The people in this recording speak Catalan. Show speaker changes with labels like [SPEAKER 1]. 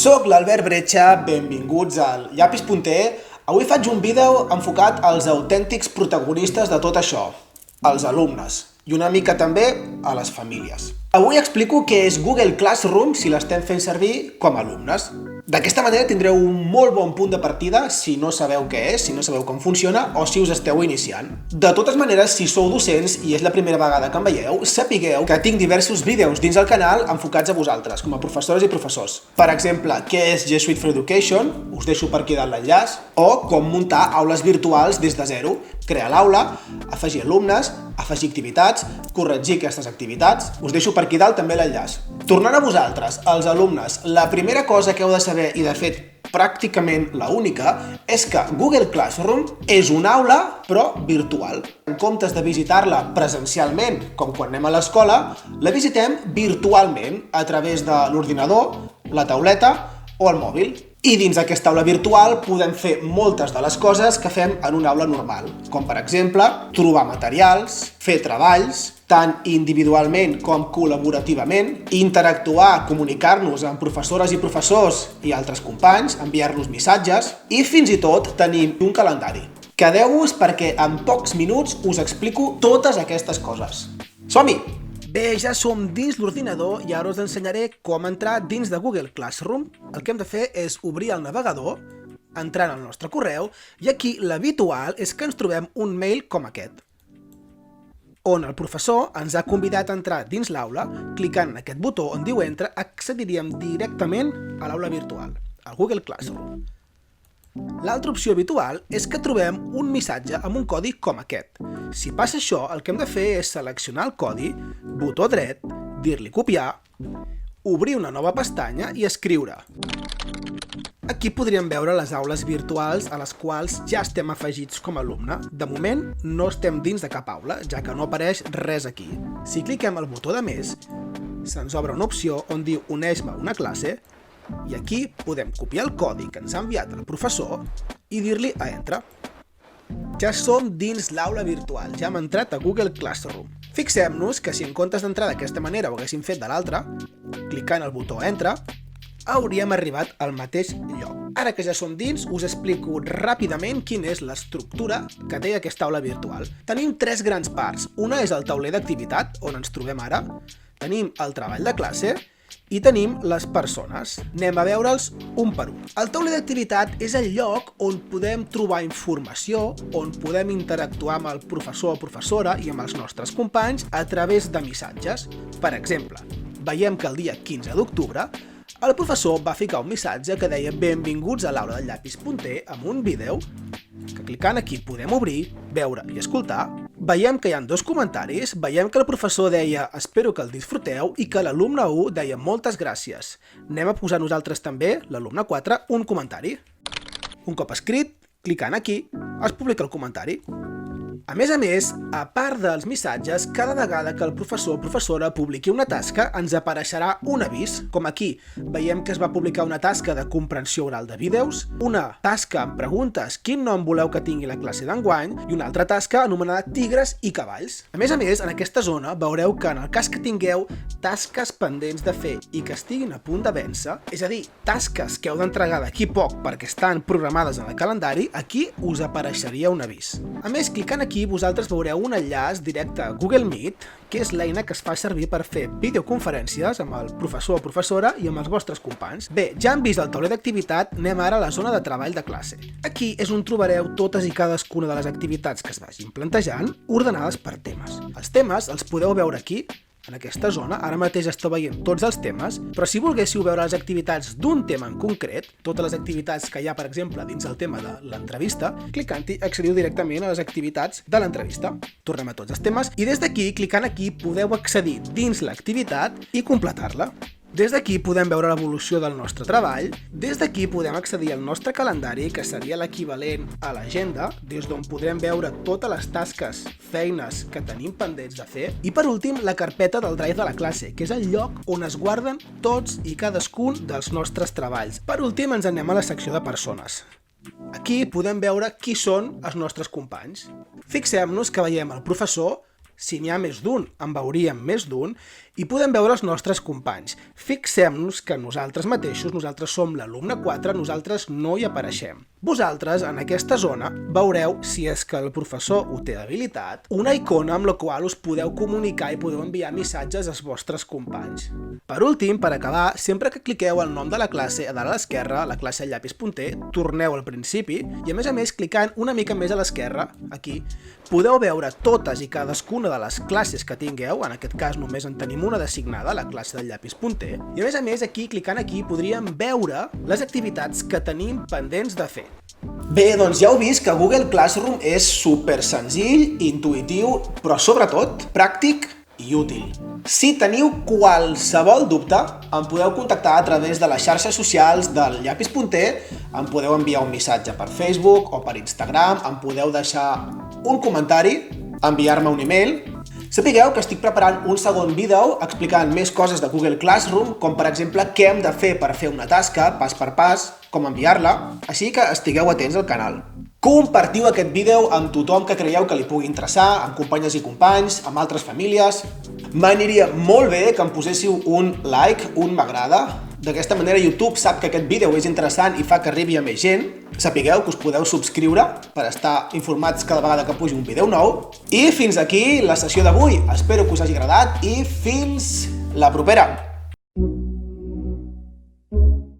[SPEAKER 1] Soc l'Albert Bretxa, benvinguts al Llapis.e. Avui faig un vídeo enfocat als autèntics protagonistes de tot això, els alumnes, i una mica també a les famílies. Avui explico què és Google Classroom si l'estem fent servir com a alumnes. D'aquesta manera tindreu un molt bon punt de partida si no sabeu què és, si no sabeu com funciona o si us esteu iniciant. De totes maneres, si sou docents i és la primera vegada que em veieu, sapigueu que tinc diversos vídeos dins el canal enfocats a vosaltres, com a professores i professors. Per exemple, què és G Suite for Education, us deixo per aquí dalt l'enllaç, o com muntar aules virtuals des de zero, crear l'aula, afegir alumnes, afegir activitats, corregir aquestes activitats, us deixo per aquí dalt també l'enllaç. Tornant a vosaltres, els alumnes, la primera cosa que heu de saber, i de fet pràcticament la única, és que Google Classroom és una aula però virtual. En comptes de visitar-la presencialment, com quan anem a l'escola, la visitem virtualment a través de l'ordinador, la tauleta o el mòbil. I dins d'aquesta aula virtual podem fer moltes de les coses que fem en una aula normal, com per exemple trobar materials, fer treballs, tant individualment com col·laborativament, interactuar, comunicar-nos amb professores i professors i altres companys, enviar-nos missatges i fins i tot tenim un calendari. Quedeu-vos perquè en pocs minuts us explico totes aquestes coses. Som-hi! Bé, ja som dins l'ordinador i ara us ensenyaré com entrar dins de Google Classroom. El que hem de fer és obrir el navegador, entrar al nostre correu, i aquí l'habitual és que ens trobem un mail com aquest, on el professor ens ha convidat a entrar dins l'aula, clicant en aquest botó on diu Entra, accediríem directament a l'aula virtual, al Google Classroom. L'altra opció habitual és que trobem un missatge amb un codi com aquest. Si passa això, el que hem de fer és seleccionar el codi, botó dret, dir-li copiar, obrir una nova pestanya i escriure. Aquí podríem veure les aules virtuals a les quals ja estem afegits com a alumne. De moment no estem dins de cap aula, ja que no apareix res aquí. Si cliquem al botó de més, se'ns obre una opció on diu Uneix-me a una classe, i aquí podem copiar el codi que ens ha enviat el professor i dir-li a Entra. Ja som dins l'aula virtual, ja hem entrat a Google Classroom. Fixem-nos que si en comptes d'entrar d'aquesta manera ho haguéssim fet de l'altra, clicant el botó Entra, hauríem arribat al mateix lloc. Ara que ja som dins, us explico ràpidament quina és l'estructura que té aquesta aula virtual. Tenim tres grans parts. Una és el tauler d'activitat, on ens trobem ara. Tenim el treball de classe i tenim les persones. Anem a veure'ls un per un. El tauler d'activitat és el lloc on podem trobar informació, on podem interactuar amb el professor o professora i amb els nostres companys a través de missatges. Per exemple, veiem que el dia 15 d'octubre el professor va ficar un missatge que deia benvinguts a l'aula del Llapis.e amb un vídeo que clicant aquí podem obrir, veure i escoltar. Veiem que hi ha dos comentaris, veiem que el professor deia espero que el disfruteu i que l'alumne 1 deia moltes gràcies. Anem a posar nosaltres també, l'alumne 4, un comentari. Un cop escrit, clicant aquí, es publica el comentari. A més, a part dels missatges, cada vegada que el professor o professora publiqui una tasca ens apareixerà un avís, com aquí. Veiem que es va publicar una tasca de comprensió oral de vídeos, una tasca amb preguntes quin nom voleu que tingui la classe d'enguany i una altra tasca anomenada tigres i cavalls. A més, en aquesta zona veureu que en el cas que tingueu tasques pendents de fer i que estiguin a punt de vèncer, és a dir, tasques que heu d'entregar d'aquí poc perquè estan programades en el calendari, aquí us apareixeria un avís. A més, clicant aquí vosaltres veureu un enllaç directe a Google Meet, que és l'eina que es fa servir per fer videoconferències amb el professor o professora i amb els vostres companys. Bé, ja hem vist el tauler d'activitat, anem ara a la zona de treball de classe. Aquí és on trobareu totes i cadascuna de les activitats que es vagin plantejant, ordenades per temes. Els temes els podeu veure aquí, en aquesta zona. Ara mateix esteu veient tots els temes, però si volguéssiu veure les activitats d'un tema en concret, totes les activitats que hi ha, per exemple, dins el tema de l'entrevista, clicant-hi accediu directament a les activitats de l'entrevista. Tornem a tots els temes i des d'aquí, clicant aquí, podeu accedir dins l'activitat i completar-la. Des d'aquí podem veure l'evolució del nostre treball, des d'aquí podem accedir al nostre calendari, que seria l'equivalent a l'agenda, des d'on podrem veure totes les tasques, feines que tenim pendents de fer, i per últim la carpeta del Drive de la classe, que és el lloc on es guarden tots i cadascun dels nostres treballs. Per últim ens anem a la secció de persones. Aquí podem veure qui són els nostres companys. Fixem-nos que veiem el professor, si n'hi ha més d'un, en veuríem més d'un, i podem veure els nostres companys. Fixem-nos que nosaltres mateixos, nosaltres som l'alumne 4, nosaltres no hi apareixem. Vosaltres, en aquesta zona, veureu, si és que el professor ho té habilitat, una icona amb la qual us podeu comunicar i podeu enviar missatges als vostres companys. Per últim, per acabar, sempre que cliqueu el nom de la classe a dalt a l'esquerra, la classe llapis punter, torneu al principi i, a més, clicant una mica més a l'esquerra, aquí, podeu veure totes i cadascuna de les classes que tingueu, en aquest cas només en tenim una designada, la classe del llapis punter, i a més, aquí, clicant aquí, podríem veure les activitats que tenim pendents de fer. Bé, doncs ja heu vist que Google Classroom és super senzill, intuïtiu, però sobretot pràctic i útil. Si teniu qualsevol dubte, em podeu contactar a través de les xarxes socials del llapis punter, em podeu enviar un missatge per Facebook o per Instagram, em podeu deixar un comentari, enviar-me un email. Sapigueu que estic preparant un segon vídeo explicant més coses de Google Classroom, com per exemple què hem de fer per fer una tasca, pas per pas, com enviar-la, així que estigueu atents al canal. Compartiu aquest vídeo amb tothom que creieu que li pugui interessar, amb companyes i companys, amb altres famílies. M'aniria molt bé que em poséssiu un like, un m'agrada. D'aquesta manera YouTube sap que aquest vídeo és interessant i fa que arribi a més gent. Sapigueu que us podeu subscriure per estar informats cada vegada que pugi un vídeo nou. I fins aquí la sessió d'avui. Espero que us hagi agradat i fins la propera!